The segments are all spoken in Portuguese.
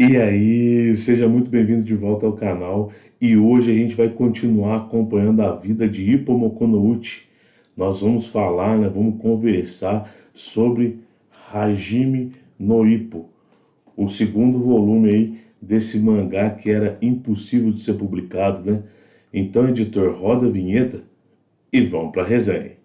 E aí, seja muito bem-vindo de volta ao canal. E hoje a gente vai continuar acompanhando a vida de Ippo Mokunouchi. Nós vamos falar, né, vamos conversar sobre Hajime no Ippo, o segundo volume aí desse mangá que era impossível de ser publicado, né? Então, editor, roda a vinheta e vamos para a resenha.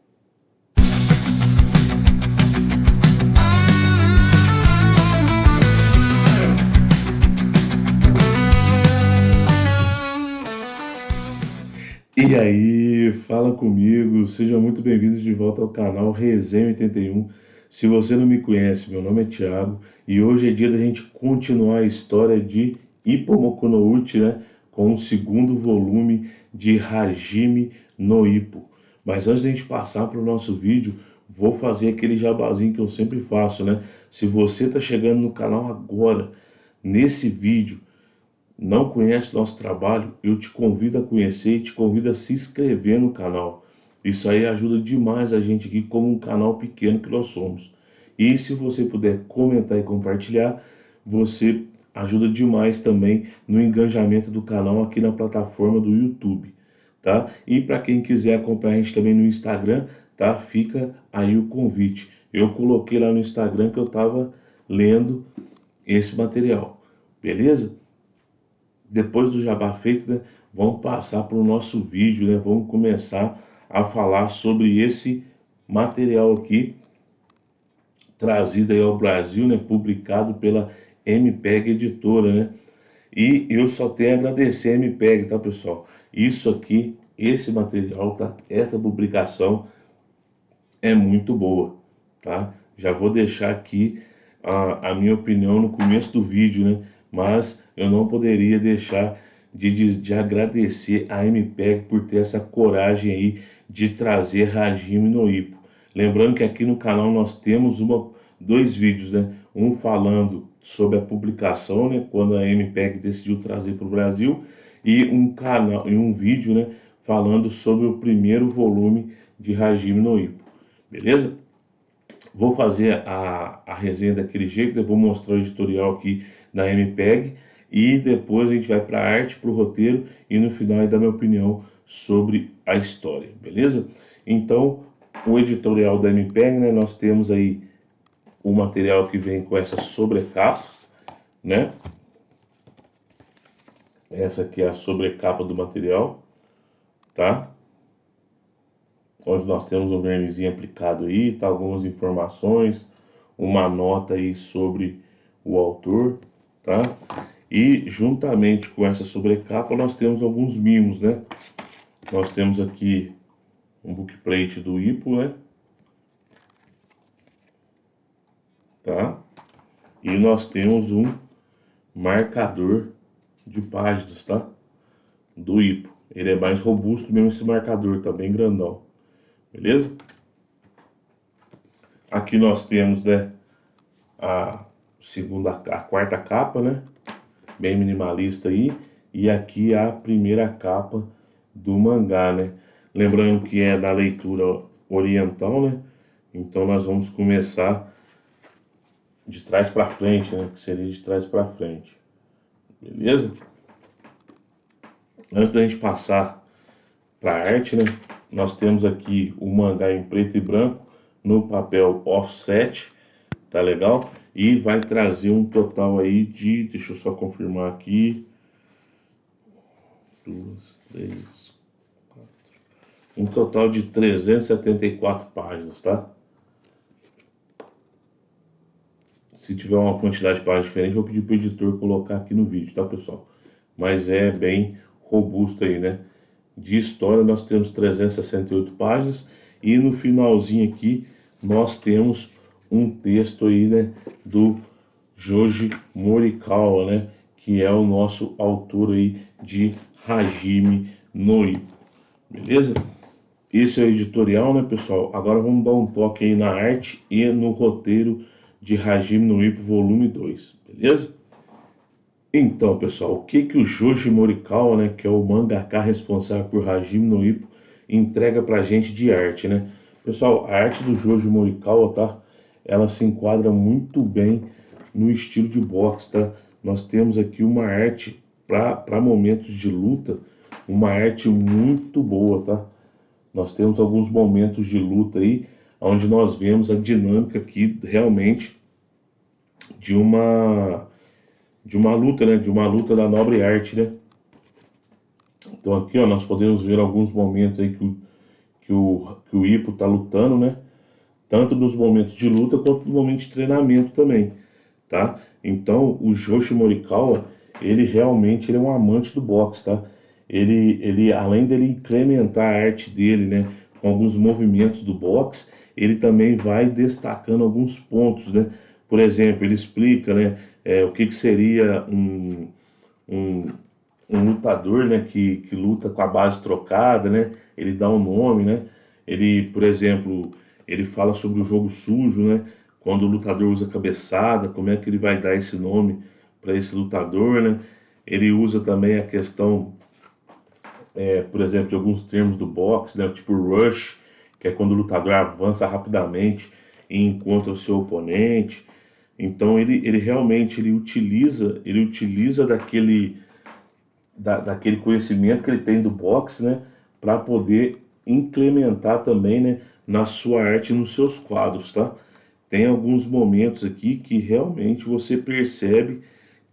E aí, fala comigo, seja muito bem-vindo de volta ao canal Resenha 81. Se você não me conhece, meu nome é Thiago e hoje é dia da gente continuar a história de Ippo Mokunouchi, né, com o segundo volume de Hajime no Ippo. Mas antes da gente passar para o nosso vídeo, vou fazer aquele jabazinho que eu sempre faço, né? Se você está chegando no canal agora, nesse vídeo, não conhece nosso trabalho, eu te convido a conhecer e te convido a se inscrever no canal. Isso aí ajuda demais a gente aqui como um canal pequeno que nós somos. E se você puder comentar e compartilhar, você ajuda demais também no engajamento do canal aqui na plataforma do YouTube, tá? E para quem quiser acompanhar a gente também no Instagram, tá? Fica aí o convite. Eu coloquei lá no Instagram que eu estava lendo esse material, beleza? Depois do jabá feito, né, vamos passar para o nosso vídeo, né, vamos começar a falar sobre esse material aqui, trazido aí ao Brasil, né, publicado pela MPEG Editora, né, e eu só tenho a agradecer a MPEG, tá, pessoal? Isso aqui, esse material, tá, essa publicação é muito boa, tá? Já vou deixar aqui a minha opinião no começo do vídeo, né? Mas eu não poderia deixar de agradecer a MPEG por ter essa coragem aí de trazer Hajime no Ippo. Lembrando que aqui no canal nós temos dois vídeos, né? Um falando sobre a publicação, né? Quando a MPEG decidiu trazer para o Brasil, e um vídeo, né? Falando sobre o primeiro volume de Hajime no Ippo. Beleza? Vou fazer a resenha daquele jeito, eu vou mostrar o editorial aqui da MPEG e depois a gente vai para a arte, para o roteiro e no final eu dar minha opinião sobre a história, beleza? Então, o editorial da MPEG, né, nós temos aí o material que vem com essa sobrecapa, né? Essa aqui é a sobrecapa do material, tá? Onde nós temos um vernizinho aplicado aí, tá, algumas informações, uma nota aí sobre o autor, tá? E juntamente com essa sobrecapa nós temos alguns mimos, né? Nós temos aqui um bookplate do Ippo, né? Tá? E nós temos um marcador de páginas, tá? Do Ippo. Ele é mais robusto mesmo esse marcador, tá bem grandão. Beleza? Aqui nós temos, né, a quarta capa, né? Bem minimalista aí. E aqui a primeira capa do mangá, né? Lembrando que é da leitura oriental, né? Então nós vamos começar de trás para frente, né? Que seria de trás para frente. Beleza? Antes da gente passar para a arte, né? Nós temos aqui o mangá em preto e branco no papel offset, tá legal? E vai trazer um total aí de, deixa eu só confirmar aqui, 2, 3, 4, um total de 374 páginas, tá? Se tiver uma quantidade de páginas diferente, eu vou pedir para o editor colocar aqui no vídeo, tá, pessoal? Mas é bem robusto aí, né? De história nós temos 368 páginas e no finalzinho aqui nós temos um texto aí, né, do Joji Morikawa, né, que é o nosso autor aí de Hajime no Ippo, beleza? Esse é o editorial, né, pessoal? Agora vamos dar um toque aí na arte e no roteiro de Hajime no Ippo volume 2, beleza? Então, pessoal, o que que o Joji Morikawa, né, que é o mangaka responsável por Hajime no Ippo, entrega pra gente de arte, né? Pessoal, a arte do Joji Morikawa, tá? Ela se enquadra muito bem no estilo de boxe, tá? nós temos aqui uma arte para momentos de luta, uma arte muito boa, tá? Nós temos alguns momentos de luta aí, onde nós vemos a dinâmica aqui realmente de uma luta, né? De uma luta da nobre arte, né? Então aqui, ó, nós podemos ver alguns momentos aí que o Ippo tá lutando, né? Tanto nos momentos de luta quanto nos momentos de treinamento também, tá? Então o Joshi Morikawa, ele é um amante do boxe, tá? Ele além dele incrementar a arte dele, né, com alguns movimentos do boxe, ele também vai destacando alguns pontos, né? Por exemplo, ele explica, né, o que que seria um, um lutador, né, que luta com a base trocada, né? Ele dá um nome, né? Ele, por exemplo, ele fala sobre o jogo sujo, né? Quando o lutador usa cabeçada, como é que ele vai dar esse nome para esse lutador, né? Ele usa também a questão, por exemplo, de alguns termos do boxe, né? Tipo rush, que é quando o lutador avança rapidamente e encontra o seu oponente. Então ele realmente ele utiliza daquele conhecimento que ele tem do boxe, né, para poder implementar também, né, na sua arte, nos seus quadros, tá? Tem alguns momentos aqui que realmente você percebe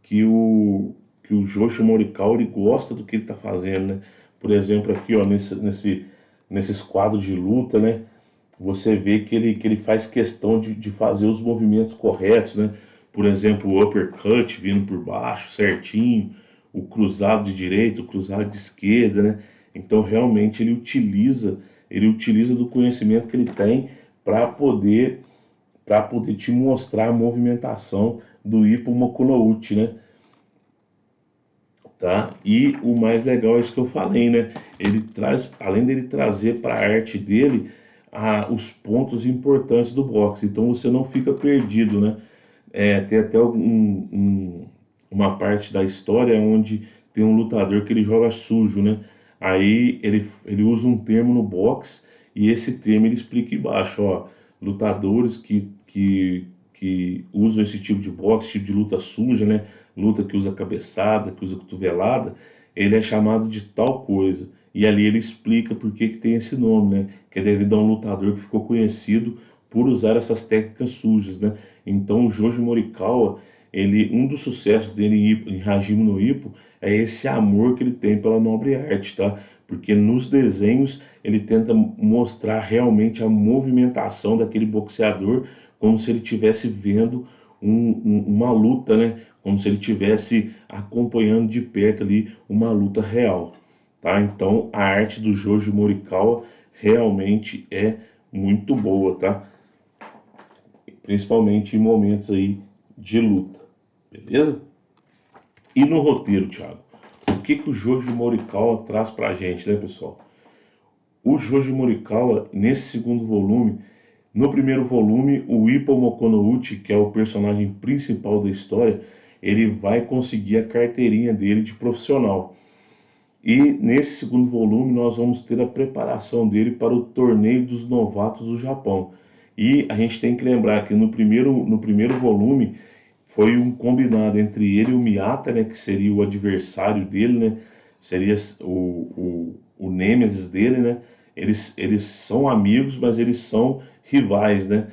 que o Joshi Morikawa ele gosta do que ele está fazendo, né? Por exemplo, aqui, ó, nesses quadros de luta, né? Você vê que ele faz questão de fazer os movimentos corretos, né? Por exemplo, o uppercut vindo por baixo, certinho, o cruzado de direita, o cruzado de esquerda, né? Então, realmente, ele utiliza do conhecimento que ele tem para poder, para poder te mostrar a movimentação do Ippo Mokunouchi, né? Tá? E o mais legal é isso que eu falei, né? Ele traz, além dele trazer para a arte dele, os pontos importantes do boxe. Então você não fica perdido, né? Tem até uma parte da história onde tem um lutador que ele joga sujo, né? Aí ele usa um termo no boxe e esse termo ele explica embaixo, ó, lutadores que usam esse tipo de boxe, tipo de luta suja, né? Luta que usa cabeçada, que usa cotovelada, ele é chamado de tal coisa. E ali ele explica por que tem esse nome, né? Que é devido a um lutador que ficou conhecido por usar essas técnicas sujas, né? Então o Jojo Morikawa, um dos sucessos dele em Hajime no Ippo é esse amor que ele tem pela nobre arte, tá? Porque nos desenhos ele tenta mostrar realmente a movimentação daquele boxeador como se ele estivesse vendo uma luta, né? Como se ele estivesse acompanhando de perto ali uma luta real, tá? Então a arte do Jojo Morikawa realmente é muito boa, tá? Principalmente em momentos aí de luta, beleza? E no roteiro, Thiago, o que o Jojo Morikawa traz pra gente, né, pessoal? O Jojo Morikawa, nesse segundo volume, no primeiro volume, o Ippo Mokunouchi, que é o personagem principal da história, ele vai conseguir a carteirinha dele de profissional. E nesse segundo volume nós vamos ter a preparação dele para o torneio dos novatos do Japão. E a gente tem que lembrar que no primeiro volume foi um combinado entre ele e o Miyata, né, que seria o adversário dele, né, seria o nêmesis dele, né. Eles são amigos, mas eles são rivais, né.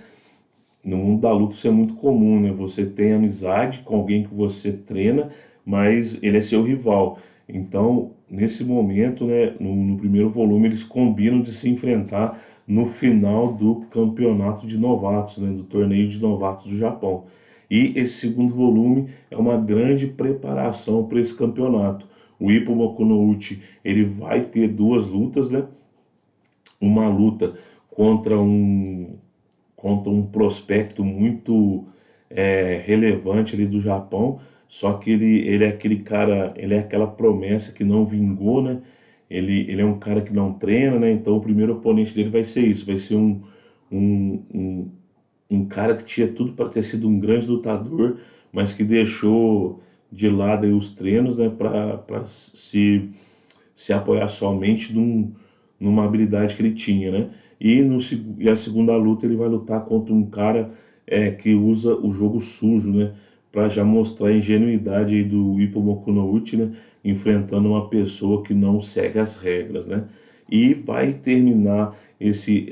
No mundo da luta isso é muito comum, né? Você tem amizade com alguém que você treina, mas ele é seu rival. Então, nesse momento, né, no primeiro volume, eles combinam de se enfrentar no final do campeonato de novatos, né, do torneio de novatos do Japão. E esse segundo volume é uma grande preparação para esse campeonato. O Ippo Mokunouchi, ele vai ter duas lutas, né? Uma luta contra um prospecto muito relevante ali do Japão, só que ele é aquele cara, ele é aquela promessa que não vingou, né? Ele é um cara que não treina, né? Então o primeiro oponente dele vai ser isso, vai ser um, um, um cara que tinha tudo para ter sido um grande lutador, mas que deixou de lado aí os treinos, né? Para se apoiar somente numa habilidade que ele tinha, né? E a segunda luta ele vai lutar contra um cara que usa o jogo sujo, né? para já mostrar a ingenuidade aí do Ippo Mokunouchi, né, enfrentando uma pessoa que não segue as regras, né? E vai terminar esse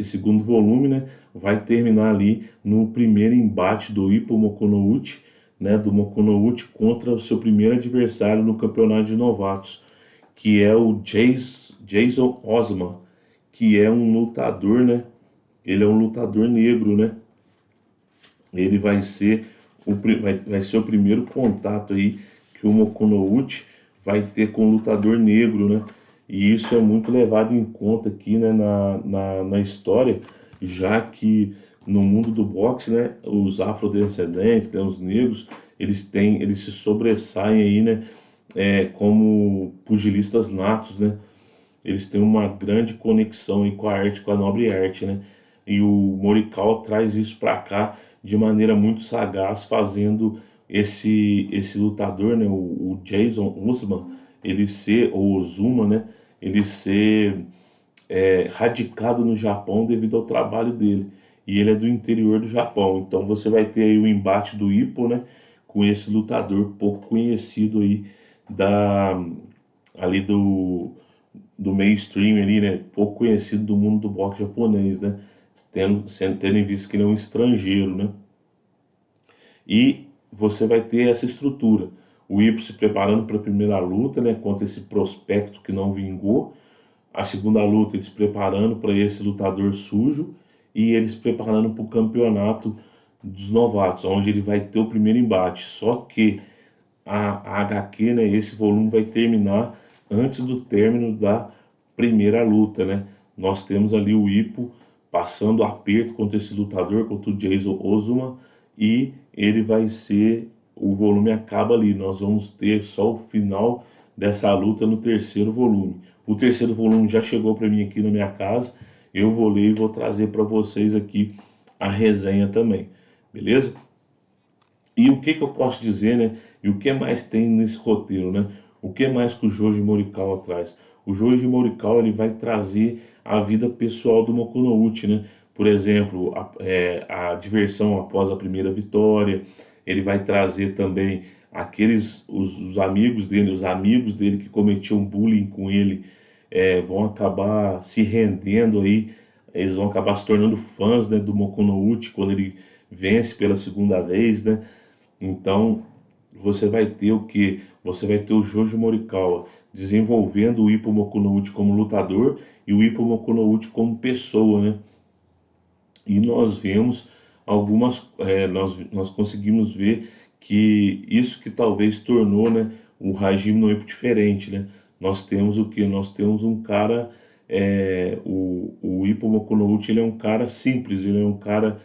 segundo volume, né, vai terminar ali no primeiro embate do Ippo Mokunouchi, né, do Mokunouchi contra o seu primeiro adversário no campeonato de novatos, que é o Jason Osman, que é um lutador, né? Ele é um lutador negro, né? Ele vai ser o primeiro contato aí que o Mokunouchi vai ter com o lutador negro, né? E isso é muito levado em conta aqui, né, na história, já que no mundo do boxe, né, os afrodescendentes, né, os negros, eles se sobressaem aí, né, como pugilistas natos, né? Eles têm uma grande conexão aí com a arte, com a nobre arte, né? E o Morikawa traz isso para cá de maneira muito sagaz, fazendo esse lutador, né, o Jason Usman, ele ser, ou Ozuma, né, ele ser radicado no Japão devido ao trabalho dele. E ele é do interior do Japão. Então você vai ter aí o embate do Ippo, né, com esse lutador pouco conhecido aí da ali do mainstream ali, né, pouco conhecido do mundo do boxe japonês, né, tendo em vista que ele é um estrangeiro, né. E você vai ter essa estrutura. O Ippo se preparando para a primeira luta, né, contra esse prospecto que não vingou. A segunda luta, ele se preparando para esse lutador sujo. E ele se preparando para o campeonato dos novatos, onde ele vai ter o primeiro embate. Só que a HQ, né, esse volume vai terminar antes do término da primeira luta, né? Nós temos ali o Ippo passando aperto contra esse lutador, contra o Jason Ozuma, e ele vai ser, o volume acaba ali, nós vamos ter só o final dessa luta no terceiro volume. O terceiro volume já chegou para mim aqui na minha casa, eu vou ler e vou trazer para vocês aqui a resenha também, beleza? E o que eu posso dizer, né? E o que mais tem nesse roteiro, né? O que mais que o Joji Morikawa traz? O Joji Morikawa ele vai trazer a vida pessoal do Mokunouchi, né? Por exemplo, a diversão após a primeira vitória. Ele vai trazer também os amigos dele que cometiam bullying com ele, vão acabar se rendendo aí. Eles vão acabar se tornando fãs, né, do Mokunouchi quando ele vence pela segunda vez, né? Então, você vai ter o que? Você vai ter o Jojo Morikawa desenvolvendo o Ippo Mokunouchi como lutador e o Ippo Mokunouchi como pessoa, né? E nós vemos nós conseguimos ver que isso que talvez tornou, né, o Hajime no Ippo diferente, né? Nós temos o que? Nós temos um cara, o Ippo Mokunouchi, ele é um cara simples, ele é um cara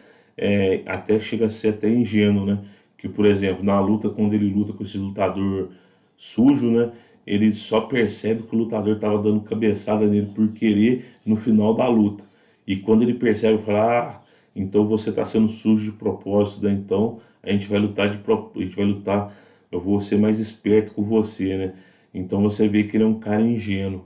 até chega a ser até ingênuo, né? Que, por exemplo, na luta, quando ele luta com esse lutador sujo, né? Ele só percebe que o lutador estava dando cabeçada nele por querer no final da luta. E quando ele percebe, ele fala, então você está sendo sujo de propósito, né? Então a gente vai lutar a gente vai lutar, eu vou ser mais esperto com você, né? Então você vê que ele é um cara ingênuo,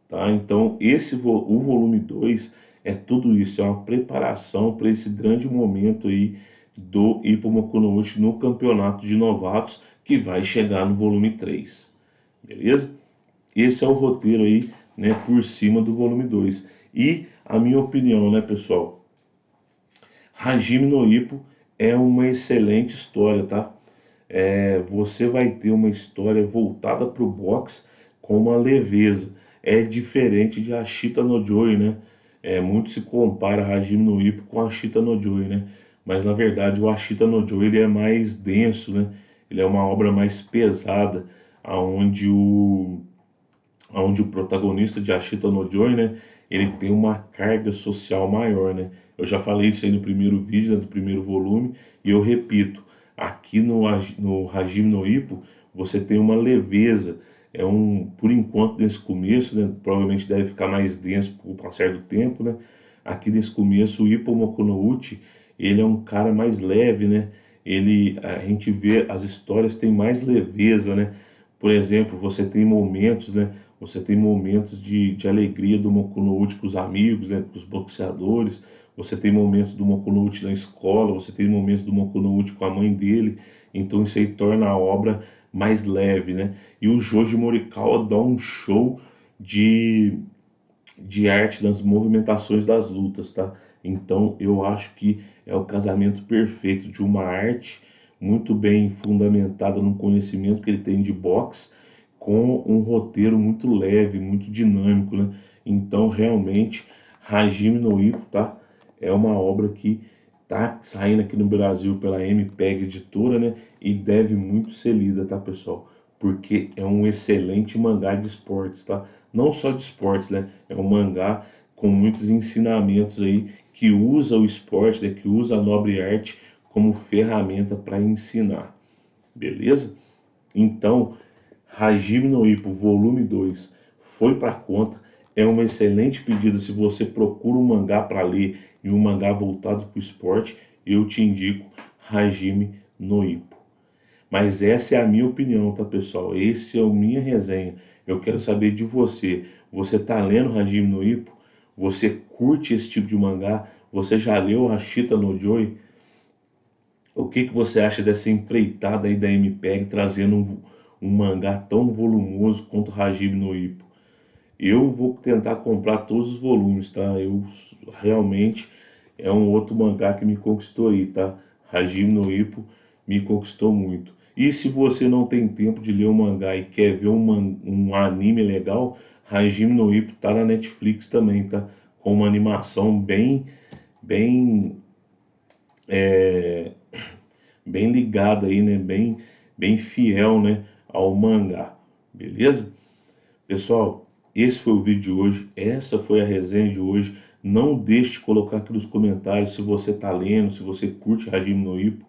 tá? Então o volume 2 é tudo isso, é uma preparação para esse grande momento aí do Ippo Mokunouchi no campeonato de novatos que vai chegar no volume 3, beleza? Esse é o roteiro aí, né, por cima do volume 2. E a minha opinião, né, pessoal? Hajime no Ippo é uma excelente história, tá? Você vai ter uma história voltada para o boxe com uma leveza. É diferente de Ashita no Joe, né? Muito se compara Hajime no Ippo com Ashita no Joe, né? Mas na verdade o Ashita no Joe ele é mais denso, né? Ele é uma obra mais pesada, aonde o protagonista de Ashita no Joe, né, ele tem uma carga social maior, né? Eu já falei isso aí no primeiro vídeo, né, do primeiro volume, e eu repito, aqui no Hajime no Ippo, você tem uma leveza, por enquanto nesse começo, né, provavelmente deve ficar mais denso com o passar do tempo, né? Aqui nesse começo, o Ippo Mokunouchi, ele é um cara mais leve, né? A gente vê as histórias têm mais leveza, né? Por exemplo, você tem momentos, né, você tem momentos de alegria do Mokunout com os amigos, né, com os boxeadores, você tem momentos do Mokunout na escola, você tem momentos do Mokunout com a mãe dele, então isso aí torna a obra mais leve, né? E o Joji Morikawa dá um show de, de arte nas movimentações das lutas, tá? Então eu acho que é o casamento perfeito de uma arte muito bem fundamentada no conhecimento que ele tem de boxe, com um roteiro muito leve, muito dinâmico, né? Então realmente Hajime no Ippo, tá? É uma obra que tá saindo aqui no Brasil pela MPEG Editora, né? E deve muito ser lida, tá, pessoal? Porque é um excelente mangá de esportes, tá? Não só de esportes, né? É um mangá com muitos ensinamentos aí que usa o esporte, né? Que usa a nobre arte como ferramenta para ensinar, beleza? Então, Hajime no Ippo, volume 2, foi para conta. É uma excelente pedida se você procura um mangá para ler e um mangá voltado para o esporte, eu te indico Hajime no Ippo. Mas essa é a minha opinião, tá, pessoal? Essa é a minha resenha. Eu quero saber de você. Você tá lendo Hajime no Ippo? Você curte esse tipo de mangá? Você já leu Hashita no Joy? O que que você acha dessa empreitada aí da MPEG trazendo um mangá tão volumoso quanto Hajime no Ippo? Eu vou tentar comprar todos os volumes, tá? Eu realmente é um outro mangá que me conquistou aí, tá? Hajime no Ippo me conquistou muito. E se você não tem tempo de ler um mangá e quer ver um anime legal, Hajime no Ippo tá na Netflix também, tá? Com uma animação bem, é, bem ligada aí, né? Bem fiel, né? Ao mangá, beleza? Pessoal, esse foi o vídeo de hoje, essa foi a resenha de hoje. Não deixe de colocar aqui nos comentários se você está lendo, se você curte Hajime no Ippo,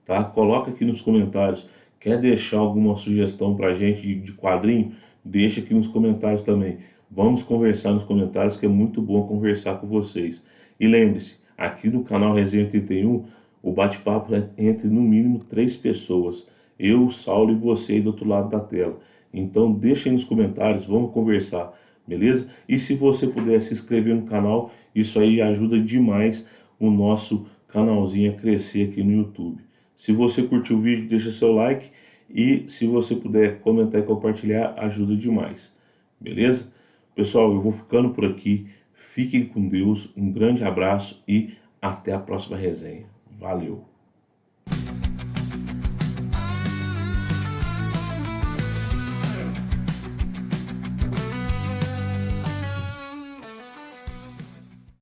tá? Coloca aqui nos comentários. Quer deixar alguma sugestão para a gente de quadrinho? Deixa aqui nos comentários também. Vamos conversar nos comentários, que é muito bom conversar com vocês. E lembre-se, aqui no canal Resenha 81, o bate-papo é entre no mínimo 3 pessoas. Eu, o Saulo e você aí do outro lado da tela. Então deixa aí nos comentários, vamos conversar, beleza? E se você puder se inscrever no canal, isso aí ajuda demais o nosso canalzinho a crescer aqui no YouTube. Se você curtiu o vídeo, deixa seu like e se você puder comentar e compartilhar, ajuda demais, beleza? Pessoal, eu vou ficando por aqui. Fiquem com Deus, um grande abraço e até a próxima resenha. Valeu!